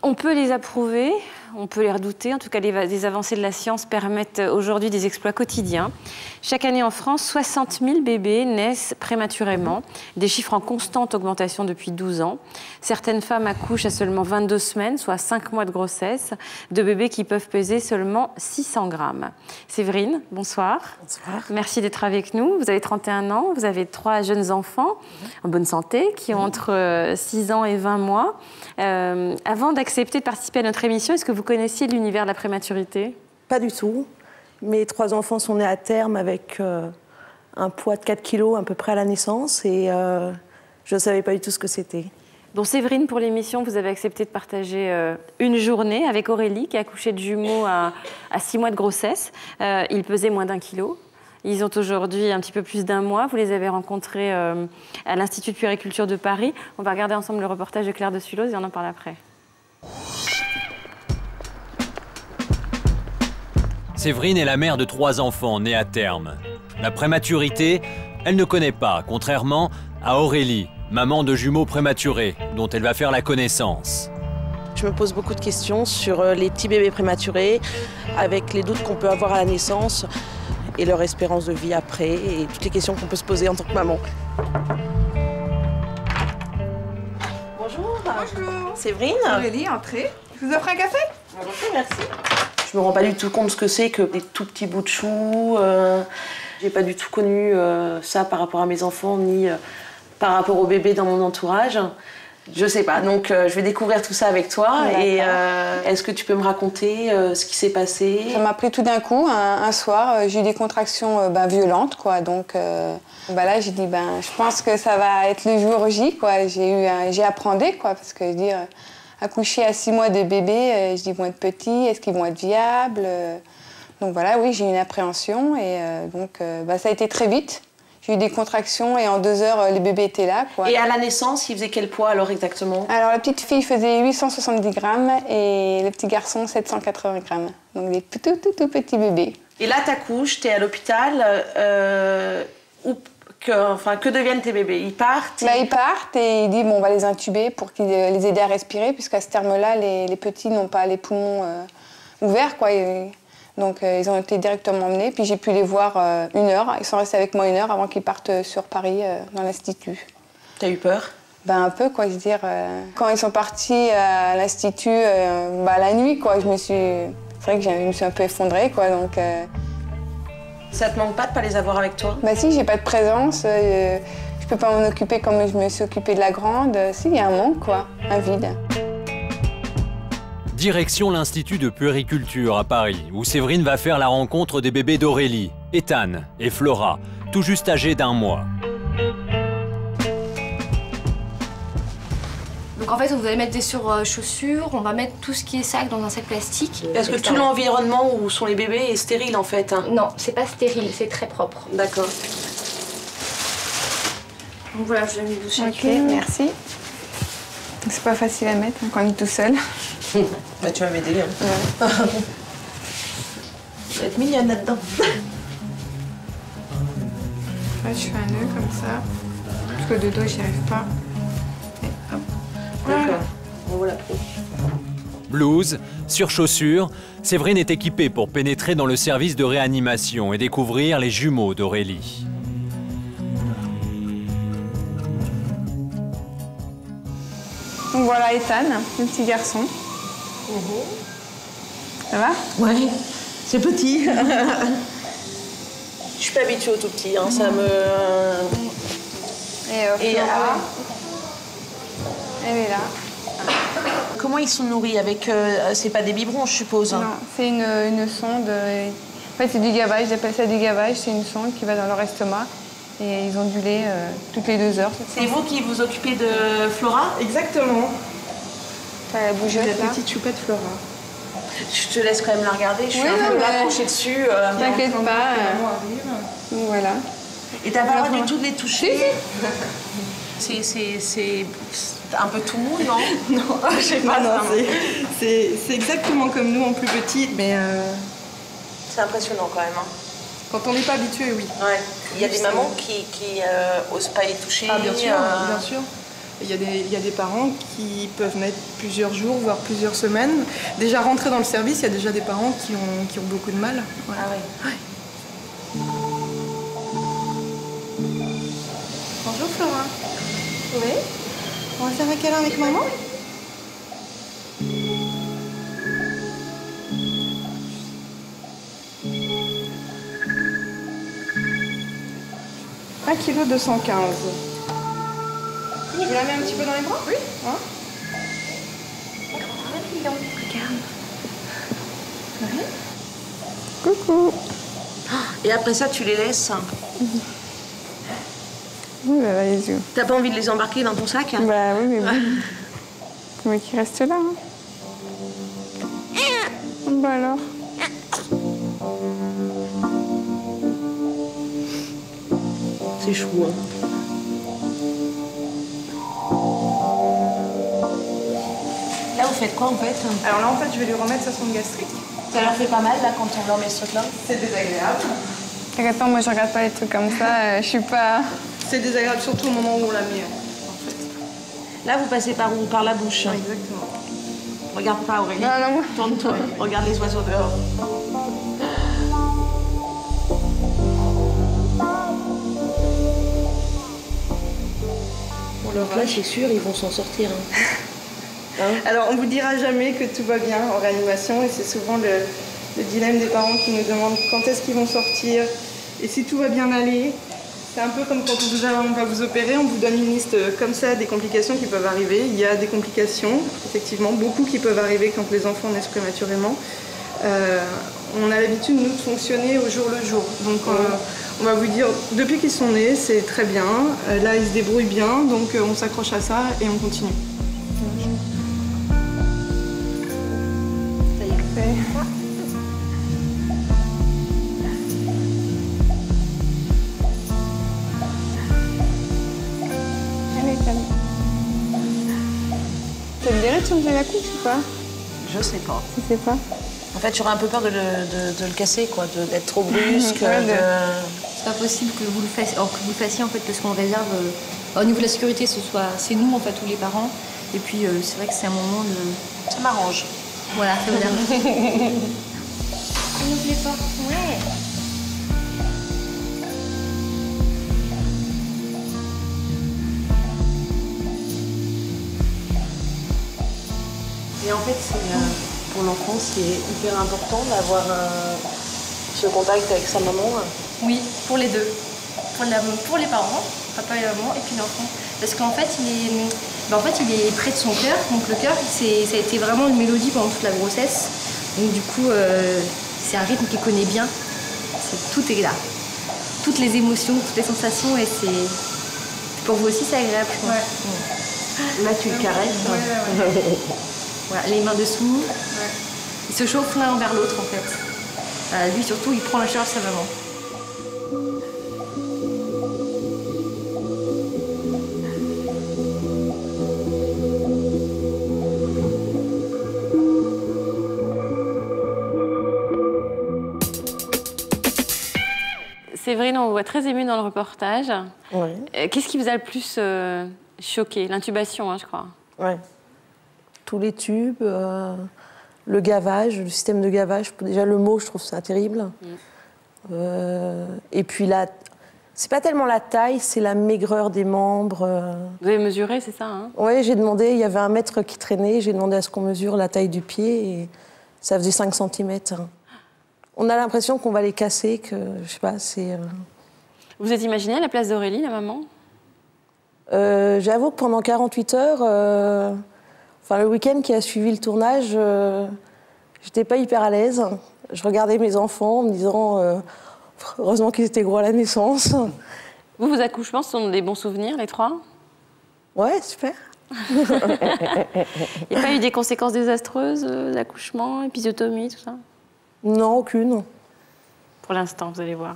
On peut les approuver, on peut les redouter. En tout cas, les avancées de la science permettent aujourd'hui des exploits quotidiens. Chaque année en France, 60 000 bébés naissent prématurément, des chiffres en constante augmentation depuis 12 ans. Certaines femmes accouchent à seulement 22 semaines, soit 5 mois de grossesse, de bébés qui peuvent peser seulement 600 grammes. Séverine, bonsoir. Bonsoir. Merci d'être avec nous. Vous avez 31 ans, vous avez 3 jeunes enfants en bonne santé qui ont entre 6 ans et 20 mois. Avant d'accepter de participer à notre émission, est-ce que vous connaissiez l'univers de la prématurité? Pas du tout. Mes 3 enfants sont nés à terme avec un poids de 4 kilos à peu près à la naissance et je ne savais pas du tout ce que c'était. Bon, Séverine, pour l'émission, vous avez accepté de partager une journée avec Aurélie, qui a accouché de jumeaux à 6 mois de grossesse. Ils pesaient moins d'1 kilo. Ils ont aujourd'hui un petit peu plus d'1 mois. Vous les avez rencontrés à l'Institut de puériculture de Paris. On va regarder ensemble le reportage de Claire de Sulloz et on en parle après. Séverine est la mère de 3 enfants nés à terme. La prématurité, elle ne connaît pas, contrairement à Aurélie, maman de jumeaux prématurés, dont elle va faire la connaissance. Je me pose beaucoup de questions sur les petits bébés prématurés, avec les doutes qu'on peut avoir à la naissance et leur espérance de vie après, et toutes les questions qu'on peut se poser en tant que maman. Bonjour. Bonjour. Séverine. Aurélie, entrez. Je vous offre un café? Merci. Je me rends pas du tout compte ce que c'est que des tout petits bouts de chou. J'ai pas du tout connu ça par rapport à mes enfants, ni par rapport aux bébés dans mon entourage. Je sais pas, donc je vais découvrir tout ça avec toi. Et est-ce que tu peux me raconter ce qui s'est passé? Ça m'a pris tout d'un coup, un soir, j'ai eu des contractions violentes, quoi. Donc là, j'ai dit, je pense que ça va être le jour J, quoi. J'ai appréhendé, quoi, parce que je dis, accoucher à 6 mois de bébé, je dis, ils vont être petits, est-ce qu'ils vont être viables? Donc voilà, oui, j'ai eu une appréhension et ça a été très vite. J'ai eu des contractions et en 2 heures, les bébés étaient là, quoi. Et à la naissance, il faisait quel poids alors exactement? Alors la petite fille faisait 870 grammes et le petit garçon 780 grammes. Donc des tout petits bébés. Et là, t'accouches, t'es à l'hôpital, que deviennent tes bébés? Ils partent? Ils partent et il dit on va les intuber pour qu'ils les aider à respirer, puisqu'à ce terme-là, les petits n'ont pas les poumons ouverts, quoi. Donc ils ont été directement emmenés, puis j'ai pu les voir 1 heure. Ils sont restés avec moi 1 heure avant qu'ils partent sur Paris, dans l'Institut. T'as eu peur? Un peu, quoi, je veux dire. Quand ils sont partis à l'Institut, la nuit, quoi, c'est vrai que je me suis un peu effondrée, quoi, donc... Ça te manque pas de pas les avoir avec toi? Si, j'ai pas de présence, je peux pas m'en occuper comme je me suis occupée de la grande. Si, il y a un manque, quoi, un vide. Direction l'Institut de puériculture à Paris, où Séverine va faire la rencontre des bébés d'Aurélie, Ethan et Flora, tout juste âgés d'1 mois. Donc en fait, vous allez mettre des sur-chaussures, on va mettre tout ce qui est sac dans un sac plastique. Est-ce que tout l'environnement où sont les bébés est stérile en fait? Non, c'est pas stérile, c'est très propre. D'accord. Donc voilà, je vais me doucher. Ok, merci. C'est pas facile à mettre quand on est tout seul. Tu vas m'aider. Ouais. Tu vas être mignonne là-dedans. Je fais un nœud comme ça. Parce que de dos, j'y arrive pas. D'accord. On voit la peau. Blouse, surchaussures, Séverine est équipée pour pénétrer dans le service de réanimation et découvrir les jumeaux d'Aurélie. Donc voilà Ethan, le petit garçon. Ça va? Ouais, c'est petit. Je suis pas habituée au tout petit, hein. Ça me... Et Flora, elle est là. Comment ils sont nourris avec... c'est pas des biberons, je suppose? Non, c'est une sonde. En fait, c'est du gavage, j'appelle ça du gavage. C'est une sonde qui va dans leur estomac. Et ils ont du lait toutes les 2 heures. C'est vous qui vous occupez de Flora? Exactement. La bougeotte, la petite choupette Flora. Je te laisse quand même la regarder, je suis un peu là penchée dessus. T'inquiète pas. Voilà. Et t'as pas le droit du tout de les toucher? C'est un peu tout mou, non? Non, je sais pas, non, c'est exactement comme nous en plus petit, mais... C'est impressionnant quand même. Hein. Quand on n'est pas habitué, oui. Ouais. Il y a des mamans qui osent pas les toucher. Ah, bien sûr, bien sûr. Il y a des parents qui peuvent mettre plusieurs jours, voire plusieurs semaines. Déjà rentrés dans le service, il y a déjà des parents qui ont beaucoup de mal. Ouais. Ah ouais. Bonjour Flora. Oui. On va faire un câlin avec maman? Un kilo 215. Je la mets un petit peu dans les bras? Oui. Hein? Regarde. Ouais. Coucou. Et après ça, tu les laisses. Oui, bah, vas-y. T'as pas envie de les embarquer dans ton sac? Bah oui, mais bon. Mais qui reste là. Hein. Bah alors. C'est chou, hein. Là, vous faites quoi en fait? Alors là, en fait, je vais lui remettre sa sonde gastrique. Ça leur fait pas mal là quand on leur met ce truc-là? C'est désagréable. T'inquiète pas, moi je regarde pas les trucs comme ça, je suis pas... C'est désagréable surtout au moment où on la met, en fait. Là, vous passez par où? Par la bouche. Ouais, exactement. Regarde pas Aurélie. Non, non, moi... Tourne-toi. Regarde les oiseaux dehors. Donc là, c'est sûr, ils vont s'en sortir. Hein. Alors, on vous dira jamais que tout va bien en réanimation et c'est souvent le dilemme des parents qui nous demandent quand est-ce qu'ils vont sortir et si tout va bien aller. C'est un peu comme quand on va vous opérer, on vous donne une liste comme ça des complications qui peuvent arriver. Il y a des complications, effectivement, beaucoup qui peuvent arriver quand les enfants naissent prématurément. On a l'habitude, nous, de fonctionner au jour le jour. Donc, on va vous dire, depuis qu'ils sont nés, c'est très bien. Là, ils se débrouillent bien, donc on s'accroche à ça et on continue. Ça y est, fait. Allez, calme. Ça te dirait de changer la couche ou pas? Je sais pas. Je sais pas. En fait, j'aurais un peu peur de le casser, quoi, d'être trop brusque. C'est pas possible que vous le fassiez en fait, parce qu'on réserve au niveau de la sécurité, c'est nous en fait ou les parents. Et puis c'est vrai que c'est un moment de. Ça m'arrange. Voilà, ça veut dire. On ouvre les portes. Ouais. Et en fait, pour l'enfant, c'est hyper important d'avoir ce contact avec sa maman. Oui, pour les deux. Pour les parents, papa et maman, et puis l'enfant. Parce qu'en fait, il est près de son cœur. Donc le cœur, ça a été vraiment une mélodie pendant toute la grossesse. Donc du coup, c'est un rythme qu'il connaît bien. Tout est là. Toutes les émotions, toutes les sensations. Et pour vous aussi, c'est agréable, je pense. Ouais. Là, tu le caresses. Ouais. Voilà, les mains dessous. Ouais. Ils se chauffent l'un envers l'autre, en fait. Lui, surtout, il prend la charge de sa maman. Séverine, on vous voit très émue dans le reportage. Ouais. Qu'est-ce qui vous a le plus choqué? L'intubation, hein, je crois. Ouais. Tous les tubes, le gavage, le système de gavage. Déjà, le mot, je trouve ça terrible. Et puis, c'est pas tellement la taille, c'est la maigreur des membres. Vous avez mesuré, c'est ça, hein? Oui, j'ai demandé, il y avait un mètre qui traînait, j'ai demandé à ce qu'on mesure la taille du pied et ça faisait 5 cm. On a l'impression qu'on va les casser, que, je sais pas, c'est... Vous êtes imaginé à la place d'Aurélie, la maman? J'avoue que pendant 48 heures, le week-end qui a suivi le tournage, j'étais pas hyper à l'aise. Je regardais mes enfants en me disant, heureusement qu'ils étaient gros à la naissance. Vos accouchements sont des bons souvenirs, les trois? Ouais, super. Il n'y a pas eu des conséquences désastreuses d'accouchement, épisiotomie, tout ça? Non, aucune. Pour l'instant, vous allez voir.